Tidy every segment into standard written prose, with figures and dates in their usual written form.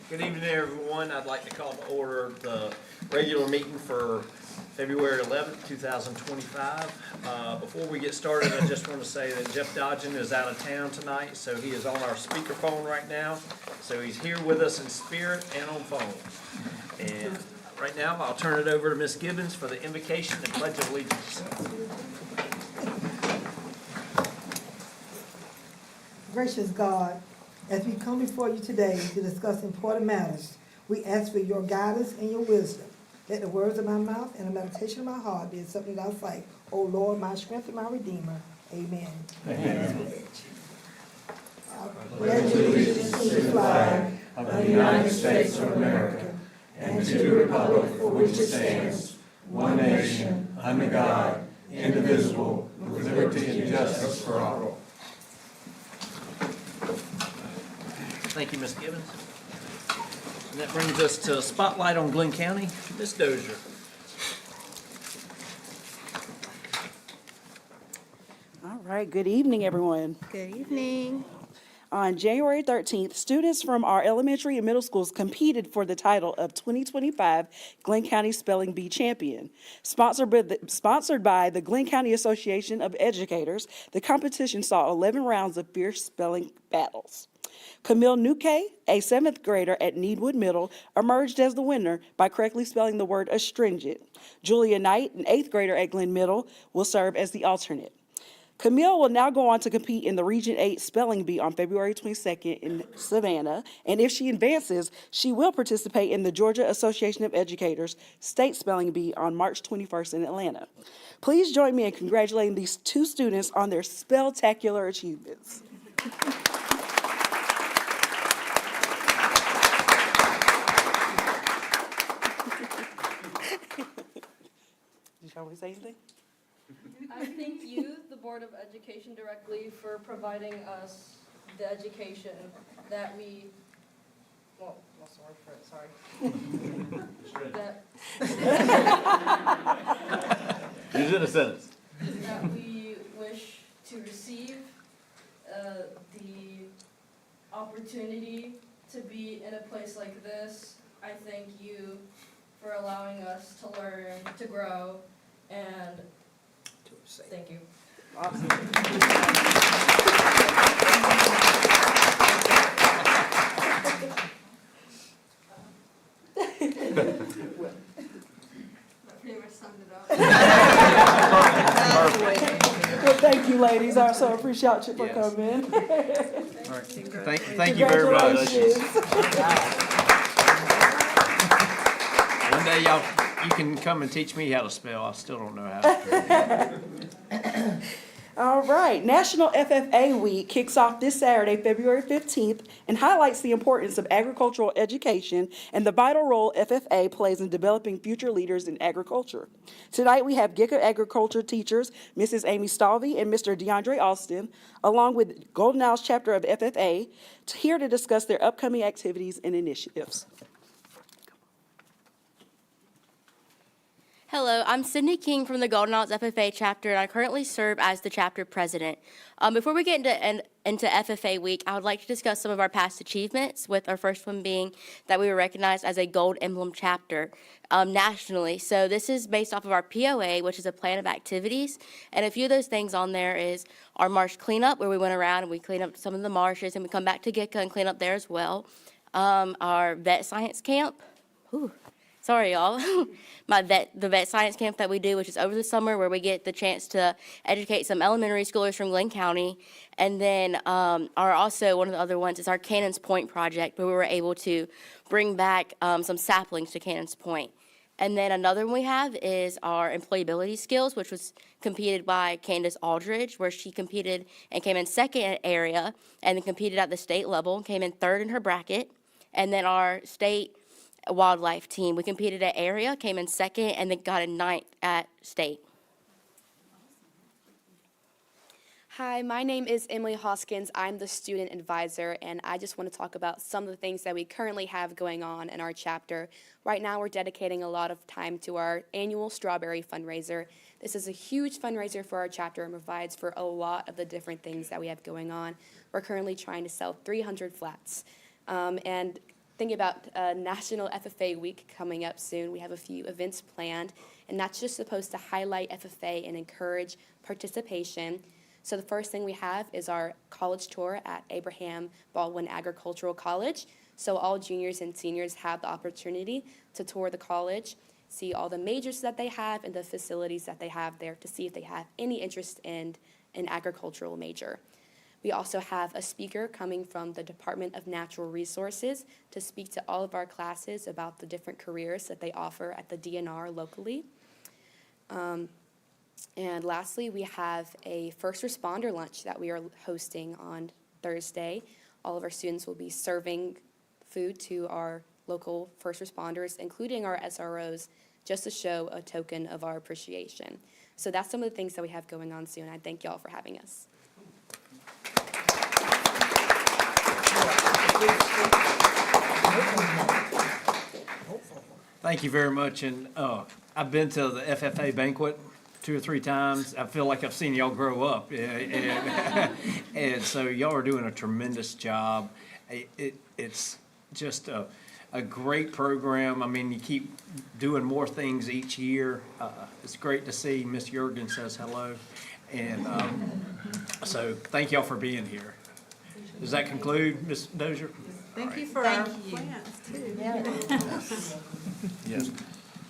Good evening, everyone. I'd like to call to order the regular meeting for February 11th, 2025. Before we get started, I just want to say that Jeff Dodgen is out of town tonight, so he is on our speakerphone right now. So he's here with us in spirit and on phone. And right now, I'll turn it over to Ms. Gibbons for the invocation and pledge of allegiance. Gracious God, as we come before you today to discuss important matters, we ask for your guidance and your wisdom. Let the words of my mouth and the meditation of my heart be accepted in thy sight. O Lord, my strength and my redeemer. Amen. Amen. I pledge allegiance to the flag of the United States of America and to the republic for which it stands, one nation, under God, indivisible, with liberty and justice for all. Thank you, Ms. Gibbons. And that brings us to Spotlight on Glynn County. Ms. Dozier. All right, good evening, everyone. Good evening. On January 13th, students from our elementary and middle schools competed for the title of 2025 Glynn County Spelling Bee Champion. Sponsored by the Glynn County Association of Educators, the competition saw 11 rounds of fierce spelling battles. Camille Nuke, a 7th grader at Needwood Middle, emerged as the winner by correctly spelling the word astringent. Julia Knight, an 8th grader at Glenn Middle, will serve as the alternate. Camille will now go on to compete in the Region 8 Spelling Bee on February 22nd in Savannah, and if she advances, she will participate in the Georgia Association of Educators State Spelling Bee on March 21st in Atlanta. Please join me in congratulating these two students on their spectacular achievements. Did y'all want to say anything? I thank you, the Board of Education, directly for providing us the education that we, well, what's the word for it, sorry. Use it in a sentence. That we wish to receive, the opportunity to be in a place like this. I thank you for allowing us to learn, to grow, and thank you. Awesome. Pretty much summed it up. Well, thank you, ladies. I so appreciate you for coming. All right. Thank you very much. One day you can come and teach me how to spell. I still don't know how to. All right. National FFA Week kicks off this Saturday, February 15th, and highlights the importance of agricultural education and the vital role FFA plays in developing future leaders in agriculture. Tonight, we have GICA agriculture teachers, Mrs. Amy Stalvey and Mr. DeAndre Austin, along with Golden Owls chapter of FFA, here to discuss their upcoming activities and initiatives. Hello, I'm Sydney King from the Golden Owls FFA chapter, and I currently serve as the chapter president. Before we get into FFA week, I would like to discuss some of our past achievements, with our first one being that we were recognized as a gold emblem chapter nationally. So this is based off of our POA, which is a plan of activities, and a few of those things on there is our marsh cleanup, where we went around and we cleaned up some of the marshes, and we come back to GICA and clean up there as well. Our vet science camp. Whew. Sorry, y'all. The vet science camp that we do, which is over the summer, where we get the chance to educate some elementary schoolers from Glynn County. And then also one of the other ones is our Cannons Point project, where we were able to bring back some saplings to Cannons Point. And then another one we have is our employability skills, which was competed by Candace Aldridge, where she competed and came in second in area, and then competed at the state level and came in third in her bracket. And then our state wildlife team, we competed at area, came in second, and then got a 9th at state. Hi, my name is Emily Hoskins. I'm the student advisor, and I just want to talk about some of the things that we currently have going on in our chapter. Right now, we're dedicating a lot of time to our annual strawberry fundraiser. This is a huge fundraiser for our chapter and provides for a lot of the different things that we have going on. We're currently trying to sell 300 flats. And thinking about National FFA Week coming up soon. We have a few events planned, and that's just supposed to highlight FFA and encourage participation. So the first thing we have is our college tour at Abraham Baldwin Agricultural College. So all juniors and seniors have the opportunity to tour the college, see all the majors that they have and the facilities that they have there to see if they have any interest in an agricultural major. We also have a speaker coming from the Department of Natural Resources to speak to all of our classes about the different careers that they offer at the DNR locally. And lastly, we have a first responder lunch that we are hosting on Thursday. All of our students will be serving food to our local first responders, including our SROs, just to show a token of our appreciation. So that's some of the things that we have going on soon. I thank y'all for having us. Thank you very much, and I've been to the FFA banquet 2 or 3 times. I feel like I've seen y'all grow up, and so y'all are doing a tremendous job. It's just a great program. I mean, you keep doing more things each year. It's great to see Miss Jurgen says hello, and so thank y'all for being here. Does that conclude, Ms. Dozier? Thank you for our plans, too. Yes.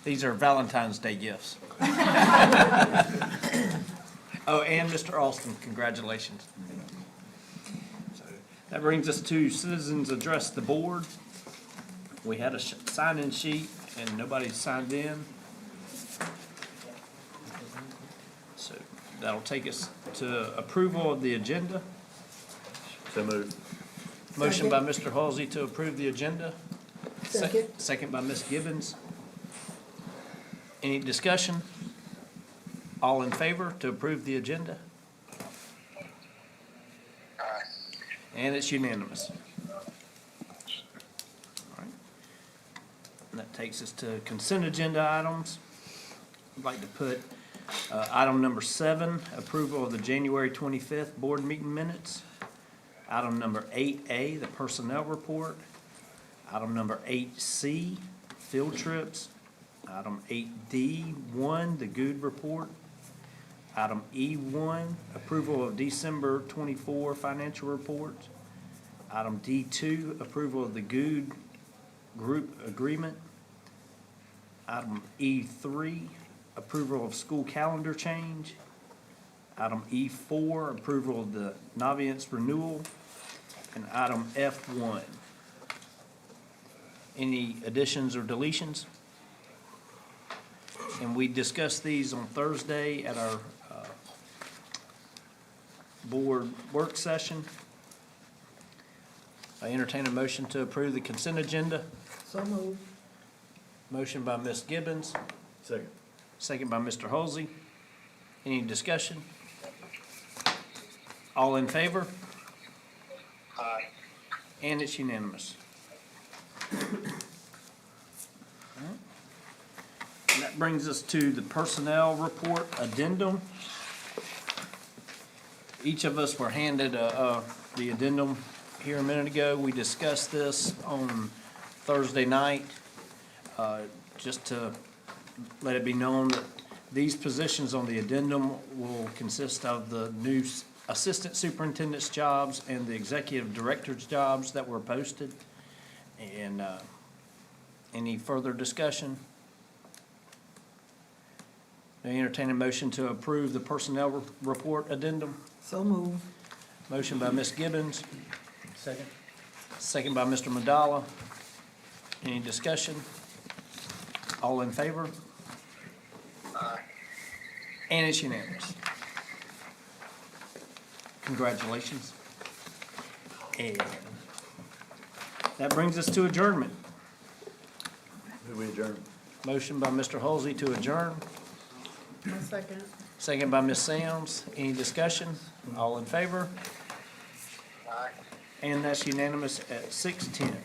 These are Valentine's Day gifts. Oh, and Mr. Alston, congratulations. So that brings us to citizens address the board. We had a sign-in sheet and nobody signed in. So that'll take us to approval of the agenda. So moved. Motion by Mr. Halsey to approve the agenda. Second. Second by Ms. Gibbons. Any discussion? All in favor to approve the agenda? Aye. And it's unanimous. All right. And that takes us to consent agenda items. I'd like to put item number 7, approval of the January 25th board meeting minutes. Item number 8A, the personnel report. Item number 8C, field trips. Item 8D1, the GOOD report. Item E1, approval of December 24 financial report. Item D2, approval of the GOOD group agreement. Item E3, approval of school calendar change. Item E4, approval of the Naviance renewal. And item F1. Any additions or deletions? And we discussed these on Thursday at our board work session. I entertain a motion to approve the consent agenda. So moved. Motion by Ms. Gibbons, Second. second by Mr. Halsey. Any discussion? All in favor? Aye. And it's unanimous. And that brings us to the personnel report addendum. Each of us were handed the addendum here a minute ago. We discussed this on Thursday night, just to let it be known that these positions on the addendum will consist of the new assistant superintendent's jobs and the executive director's jobs that were posted. And any further discussion? I entertain a motion to approve the personnel report addendum. So moved. Motion by Ms. Gibbons, Second. second by Mr. Madala. Any discussion? All in favor? Aye. And it's unanimous. Congratulations. And that brings us to adjournment. Who we adjourn? Motion by Mr. Halsey to adjourn, One second. second by Ms. Sams. Any discussion? All in favor? Aye. And that's unanimous at 6:10.